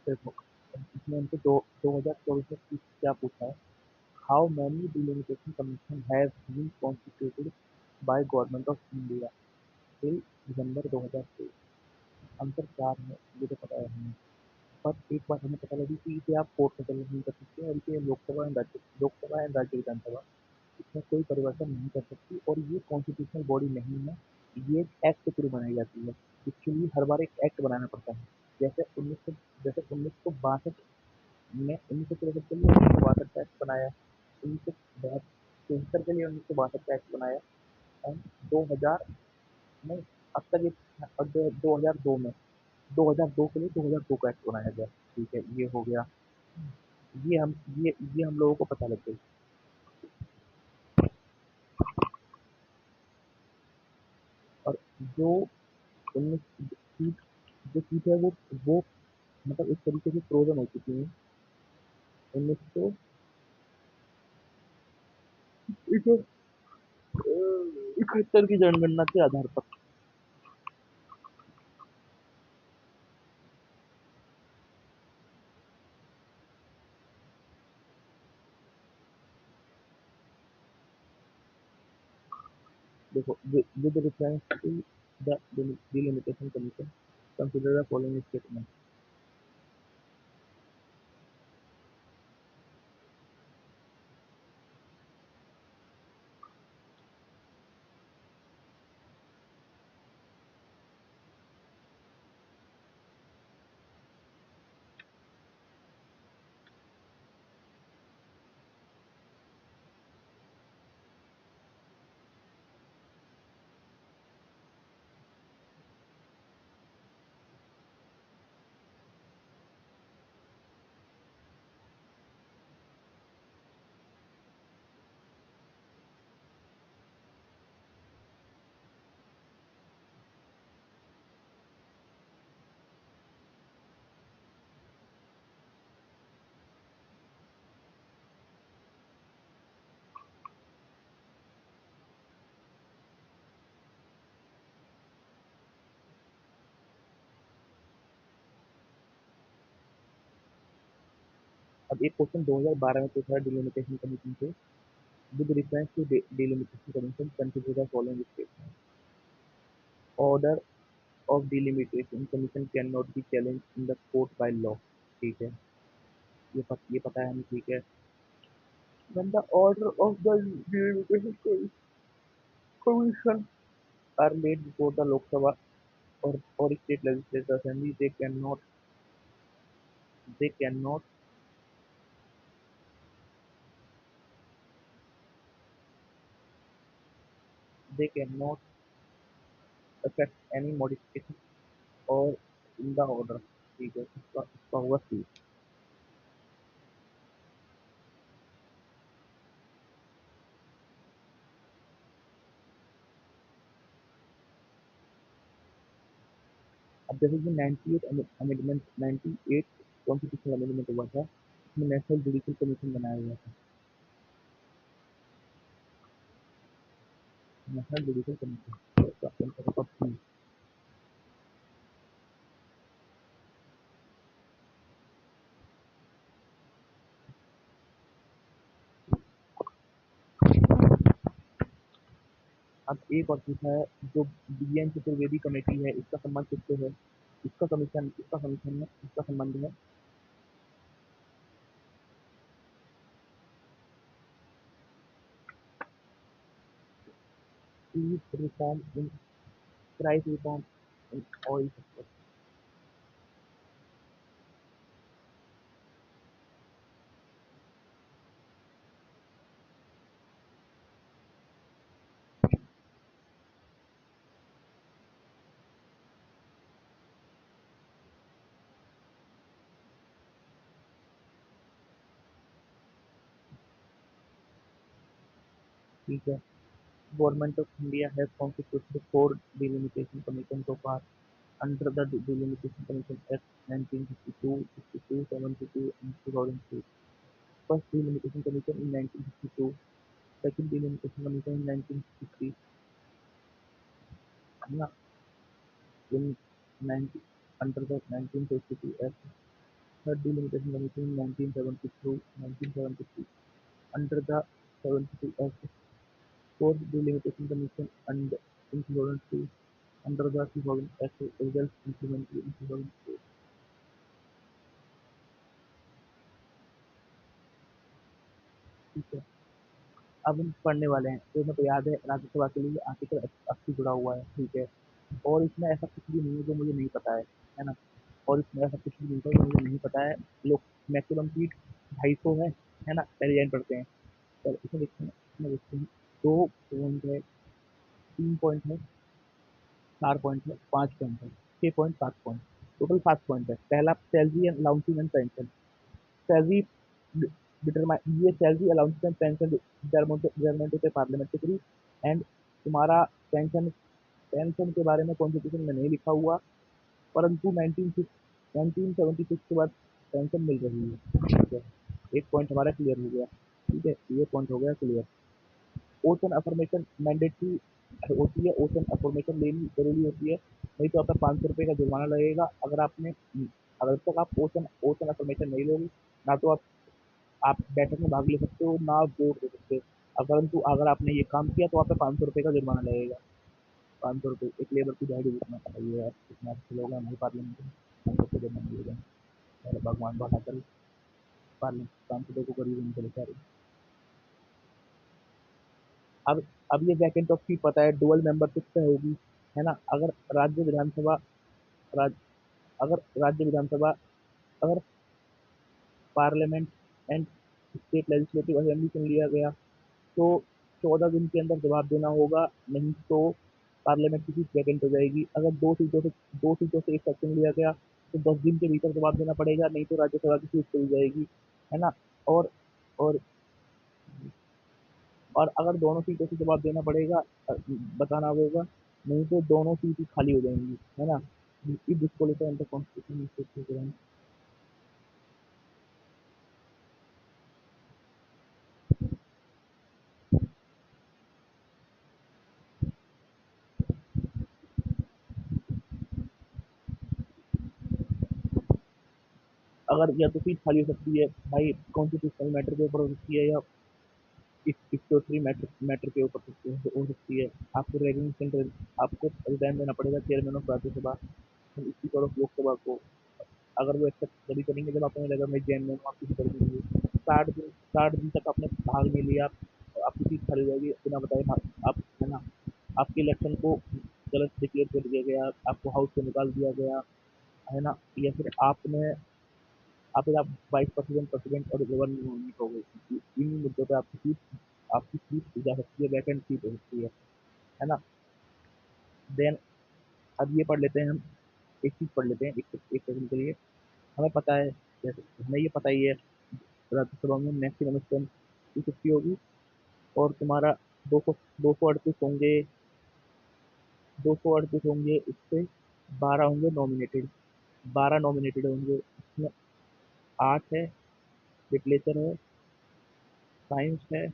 देखो, इसमें उनको दो 2024 में क्या पूछा है, how many delimitation commission have been constituted by government of India till December 2023। Answer 4 है, ये तो पता है हमें। पर एक बात हमें पता लगी कि इसे आप कोर्ट में चैलेंज नहीं कर सकते और इसे लोकसभा एंड राज्य विधानसभा इसमें कोई परिवर्तन नहीं कर सकती, और ये कॉन्स्टिट्यूशनल बॉडी नहीं है। ये एक एक्ट के थ्रू बनाई जाती है, इसके लिए हर बार एक एक्ट बनाना पड़ता है। जैसे 1900 जैसे 1962 में 1963 के लिए 1962 का एक्ट बनाया, 1973 के लिए 1962 का एक्ट बनाया, एंड 2000 में अब तक ये, और 2002 में 2002 के लिए 2002 का एक्ट बनाया गया। ठीक है, ये हो गया। ये हम ये हम लोगों को पता लग गई। और जो उन्नीस सीट जो सीट है वो मतलब एक तरीके से फ्रोजन हो चुकी है 1900 इकहत्तर की जनगणना के आधार पर। देखो, with reference to the delimitation commission consider the following statement. अब एक क्वेश्चन 2012 में पूछा है डिलिमिटेशन कमीशन से, with reference to delimitation commission consider the following statement. Order of delimitation commission can not be challenge in the court by law. ठीक है, ये पता है हमें। ठीक है, when the order of the delimitation commission are laid before the Lok Sabha or state legislative assembly, they cannot they cannot affect any modification or in the order। ठीक है, इसका होगा सी। अब जैसे कि 98 अमेंडमेंट 98 कॉन्स्टिट्यूशनल अमेंडमेंट हुआ था, इसमें नेशनल जुडिशल कमीशन बनाया गया था। नेशनल जुडिशल कमीशन इसका आंसर होगा सी। अब एक और पूछा है, जो DN चतुर्वेदी कमेटी है, इसका संबंध किससे है? इसका संबंध है peace reform in price reform in oil sector. ठीक है, government of India has constituted 4 delimitation commission so far under the Delimitation Commission Act 1952, 62, 72 and 2002। First Delimitation Commission in 1952, second Delimitation Commission in 1953, है ना, in 90 under the 1952 Act, Third delimitation commission in 1973 under the 72 Act. Fourth delimitation commission and in 2002 under the 2000 Act results implemented in 2004. ठीक है, अब हम पढ़ने वाले हैं। तो मेरे को याद है राज्यसभा के लिए आर्टिकल 80 जुड़ा हुआ है, ठीक है। और इसमें ऐसा कुछ भी नहीं है जो मुझे नहीं पता है ना। और इसमें ऐसा कुछ भी नहीं है जो मुझे नहीं पता है। लोग मैक्सिमम सीट 250 है ना। पहले लाइन पढ़ते हैं। चल इसमें देखते हैं। 2 पॉइंट है, 3 पॉइंट है, 4 पॉइंट है, 5 पॉइंट है, 6 पॉइंट, 7 पॉइंट, टोटल 7 पॉइंट है। पहला salary and allowances and pension. Salary determine, ये salary allowance and pension determine होते पार्लियामेंट्री। एंड तुम्हारा पेंशन, पेंशन के बारे में कॉन्स्टिट्यूशन में नहीं लिखा हुआ, परंतु 1976 के बाद पेंशन मिल रही है, ठीक है। एक पॉइंट हमारा क्लियर हो गया, ठीक है, ये पॉइंट हो गया क्लियर। ओशन अफर्मेशन मैंडेटरी होती है, ओशन अफर्मेशन लेनी जरूरी होती है, नहीं तो आपका 500 रुपये का जुर्माना लगेगा। अगर आपने अगर तक आप ओशन ओशन अफर्मेशन नहीं लोगे, ना तो आप बैठक में भाग ले सकते हो, ना आप वोट दे सकते हो। परंतु अगर आपने ये काम किया तो आप पे 500 रुपये का जुर्माना लगेगा। 500 रुपये एक लेबर की दिहाड़ी जितना बताइए यार, कितना अच्छे लोग हैं हमारे पार्लियामेंट में। 500 रुपये जुर्माना मिल जाए, भगवान बढ़ा कर पार्लियामेंट 500 रुपये को गरीब उनके बेचारे। अब अब ये वैकेंट ऑफ सीट पता है, डुअल मेंबरशिप से होगी, है ना। राज्य विधानसभा राज, अगर राज्य विधानसभा, अगर parliament and state legislative assembly चुन लिया गया तो 14 दिन के अंदर जवाब देना होगा, नहीं तो पार्लियामेंट की सीट वैकेंट हो जाएगी। अगर दो सीटों से एक सेक्शन लिया गया तो 10 दिन के भीतर जवाब देना पड़ेगा, नहीं तो राज्यसभा की सीट चली जाएगी, है ना। और और और अगर दोनों सीटों से जवाब देना पड़ेगा, बताना होगा, नहीं तो दोनों सीट ही खाली हो जाएंगी, है ना। If disqualify under constitution. अगर या तो सीट खाली हो सकती है भाई कॉन्स्टिट्यूशनल मैटर के ऊपर हो सकती है, या स्टैट्यूटरी मैटर मैटर के ऊपर हो सकती है। आपको रेजिग्नेशन, आपको रिजाइन देना पड़ेगा chairman of Rajya Sabha, speaker of Lok Sabha को। अगर वो एक्सेप्ट तभी करेंगे जब आपको लगेगा मैं जेन्युइन हूँ, आप किसी कर दीजिए। 60 दिन तक आपने भाग नहीं लिया, तो आपकी सीट खाली हो जाएगी बिना बताए। आप, है ना, आपके इलेक्शन को गलत डिक्लेयर कर दिया गया, आपको हाउस से निकाल दिया गया, है ना। या फिर आप 22% प्रेसिडेंट और गवर्नर नॉमिनेट हो गए, इन मुद्दों पे आपकी सीट जा सकती है, वैकेंट सीट हो सकती है ना। देन अब ये पढ़ लेते हैं हम, एक चीज पढ़ लेते हैं एक सेकंड के लिए। हमें पता है, जैसे हमें ये पता ही है, राज्यसभा में मैक्सिमम स्ट्रेंथ 250 होगी, और तुम्हारा 200 होंगे, 238 होंगे, इससे 12 होंगे नॉमिनेटेड होंगे। इसमें 8 है, लिटरेचर है, साइंस है,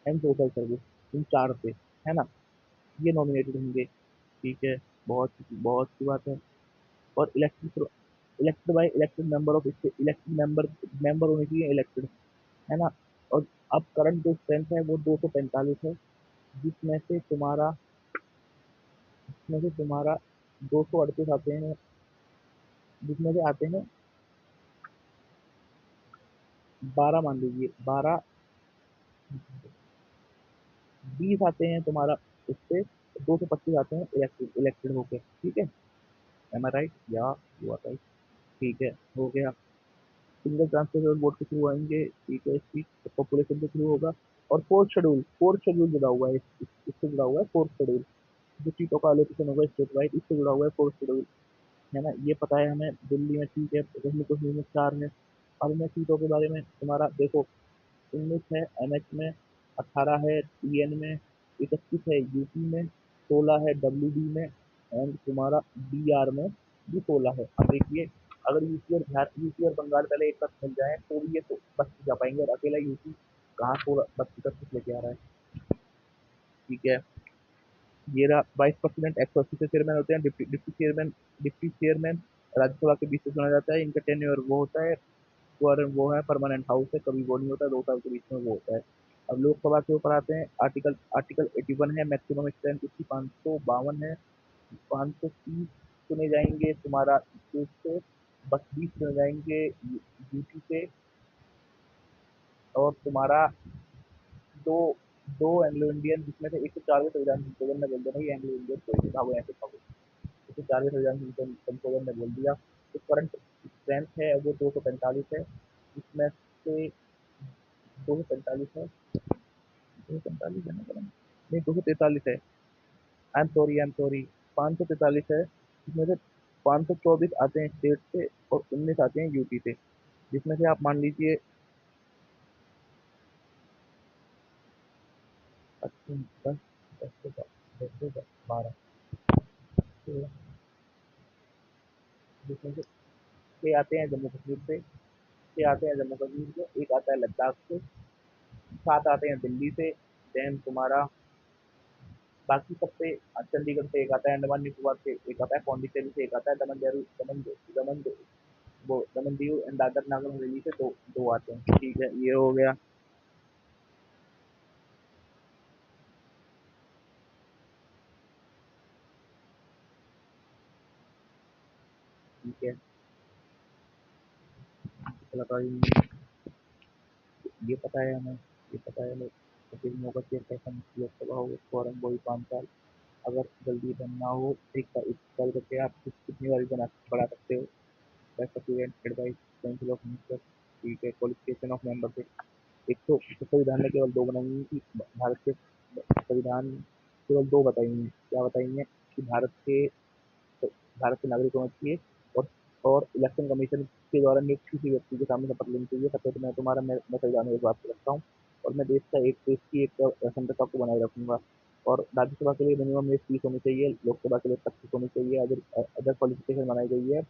एंड सोशल सर्विस, इन 4 पे, है ना, ये नॉमिनेटेड होंगे, ठीक है। बहुत बहुत सी बात है। और elected by elected member of elected member होने चाहिए इलेक्टेड, है ना। और अब करंट जो स्ट्रेंथ है वो 245 है, जिसमें से तुम्हारा जिसमें से तुम्हारा 238 आते हैं, जिसमें से आते हैं 12, मान लीजिए 12, 20 आते हैं तुम्हारा उससे, 225 आते हैं इलेक्टेड इलेक्टेड होके, ठीक है। एम आई राइट या यू आर राइट, ठीक है, हो गया। सिंगल ट्रांसफर बोर्ड के थ्रू आएंगे, ठीक है, इसकी पॉपुलेशन के थ्रू होगा। और फोर्थ शेड्यूल जुड़ा हुआ है, इससे जुड़ा हुआ है फोर्थ शेड्यूल, जो सीटों का एलोकेशन होगा स्टेट वाइज, इससे जुड़ा हुआ है फोर्थ शेड्यूल, है ना। ये पता है हमें, दिल्ली में ठीक है, जम्मू कश्मीर में 4 है। अब मैं सीटों के बारे में तुम्हारा देखो, 19 है एनएच में, 18 है टीएन में, 31 है यूपी में, 16 है डब्ल्यूडी में, एंड तुम्हारा बीआर में भी 16 है। अब देखिए, अगर यूपी और बंगाल पहले एक साथ मिल जाए तो भी ये तो बस जा पाएंगे, और अकेला यूपी कहाँ 16 32 लेके आ रहा है, ठीक है। ये रहा 22% एक्स ऑफिसर चेयरमैन होते हैं, डिप्टी डिप्टी चेयरमैन, राज्यसभा के बीच से चुना जाता है। इनका टेन्योर वो होता है, वो है परमानेंट हाउस है, कभी वो नहीं होता, 2 साल के बीच में वो होता है। अब लोकसभा के ऊपर आते हैं। आर्टिकल आर्टिकल 81 है, मैक्सिमम स्ट्रेंथ इसकी 552 है। 530 चुने जाएंगे तुम्हारा स्टेट से, बस 20 चुने जाएंगे यूटी से, और तुम्हारा दो दो एंग्लो इंडियन, जिसमें से 140 संविधान संशोधन ने बोल दिया भाई एंग्लो इंडियन कोई नहीं था, वो ऐसे था, 140 संविधान संशोधन ने बोल दिया। तो करंट स्ट्रेंथ है वो 245 है, इसमें से 245 है, 245 है ना करंट, नहीं 243 है, आई एम सॉरी 543 है, इसमें से 524 आते हैं स्टेट से और 19 आते हैं यूपी से, जिसमें से आप मान लीजिए 10 10 से 12, तो जिसमें से 6 आते हैं जम्मू कश्मीर से, 6 आते हैं जम्मू कश्मीर से, एक आता है लद्दाख से, 7 आते हैं दिल्ली से, देन तुम्हारा बाकी सबसे चंडीगढ़ से एक आता है, अंडमान निकोबार से एक आता है, पौंडीचेरी से एक आता है, दमन दीव एंड दादर नागर हवेली से दो दो आते हैं। ठीक है, ये हो गया। ठीक है, कलाकारी ये पता है हमें, ये पता है हमें, प्रतिनिधियों का चेयरपर्सन लोकसभा हो फॉरम वही 5 साल, अगर जल्दी बनना हो एक साल करके आप कितनी बार बढ़ा सकते हो। President advice council of minister. ठीक है, क्वालिफिकेशन ऑफ मेंबरशिप। एक तो संविधान ने केवल दो बनाई हैं कि भारत के संविधान केवल दो बताई हैं, क्या बताई हैं कि भारत के नागरिक होना चाहिए, और इलेक्शन कमीशन के द्वारा नियुक्त किसी व्यक्ति के सामने शपथ लेनी चाहिए, तब तक मैं संविधान में विश्वास रखता हूँ, और मैं देश की एक अखंडता को बनाए रखूंगा। और राज्यसभा के लिए मिनिमम एज 30 होनी चाहिए, लोकसभा के लिए 25 होनी चाहिए, अदर अदर क्वालिफिकेशन बनाई गई है।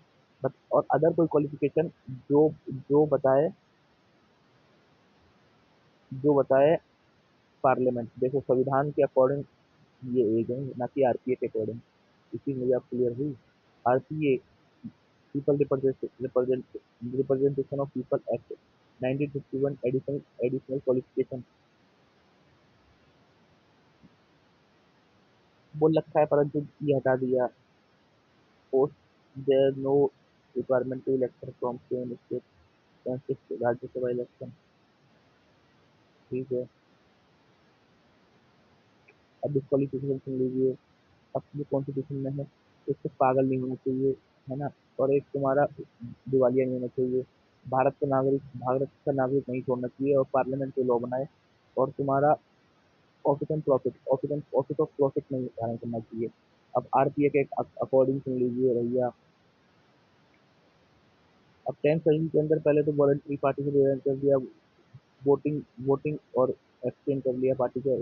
बट और अदर कोई क्वालिफिकेशन जो जो बताए जो बताए पार्लियामेंट, देखो संविधान के अकॉर्डिंग ये एज है, ना कि आरपीए के अकॉर्डिंग। इसी मुझे आप क्लियर हुई। RPA people representation of people act 1951 additional qualification बोल रखा है, परंतु ये हटा दिया। Post there no requirement to election from same state, Rajya Sabha election. ठीक है, अब डिस्क्वालिफिकेशन सुन लीजिए। अब ये कॉन्स्टिट्यूशन में है, एक तो पागल नहीं होना चाहिए, है ना, और एक तुम्हारा दिवालिया नहीं होना चाहिए, भारत का नागरिक नहीं छोड़ना चाहिए, और पार्लियामेंट के लॉ बनाए, और तुम्हारा ऑफिस ऑफ प्रॉफिट नहीं धारण करना चाहिए। अब आरपीए के अकॉर्डिंग सुन लीजिए भैया। अब 10 सही के अंदर पहले तो वॉलंटरी पार्टी से रिजाइन कर दिया, वोटिंग वोटिंग और एक्सचेंज कर लिया पार्टी से,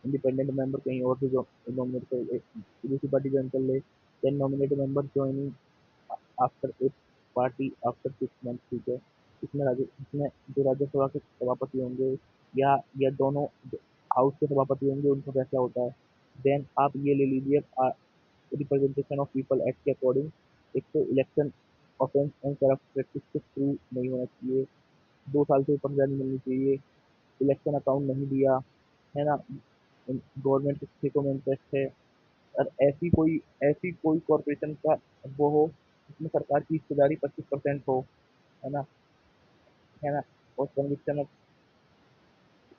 इंडिपेंडेंट मेंबर कहीं और से जो नॉमिनेट कर दूसरी पार्टी ज्वाइन कर ले, then nominated member joining after a party after 6 month. ठीक है, इसमें जो राज्यसभा के सभापति होंगे, या दोनों हाउस के सभापति होंगे, उनका फैसला होता है। देन आप ये ले लीजिए रिप्रेजेंटेशन ऑफ पीपल एक्ट के अकॉर्डिंग, एक तो election offence and corrupt practice के थ्रू नहीं होना चाहिए, 2 साल से ऊपर जारी मिलनी चाहिए, इलेक्शन अकाउंट नहीं दिया, है ना, गवर्नमेंट के खेतों में इंटरेस्ट है, और ऐसी कोई कॉरपोरेशन का वो हो जिसमें सरकार की हिस्सेदारी 25% हो, है ना, है ना, और conviction of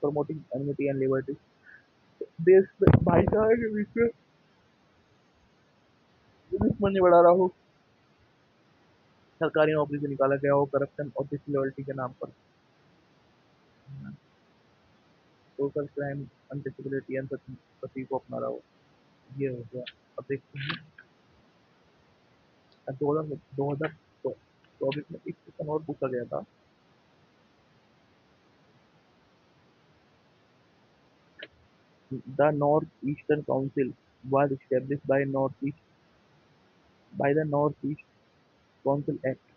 promoting amenity and liberty, देश में भाईचारे के बीच में दुश्मनी बढ़ा रहा हो, सरकारी नौकरी से निकाला गया हो, करप्शन और डिसलॉयल्टी के नाम पर, सोशल क्राइम, अनटचेबिलिटी एंड सती को अपना रहा हो। ये हो गया। अब देखते हैं 2024 में एक क्वेश्चन और पूछा गया था। The north eastern council was established by Northeast by the Northeast Council Act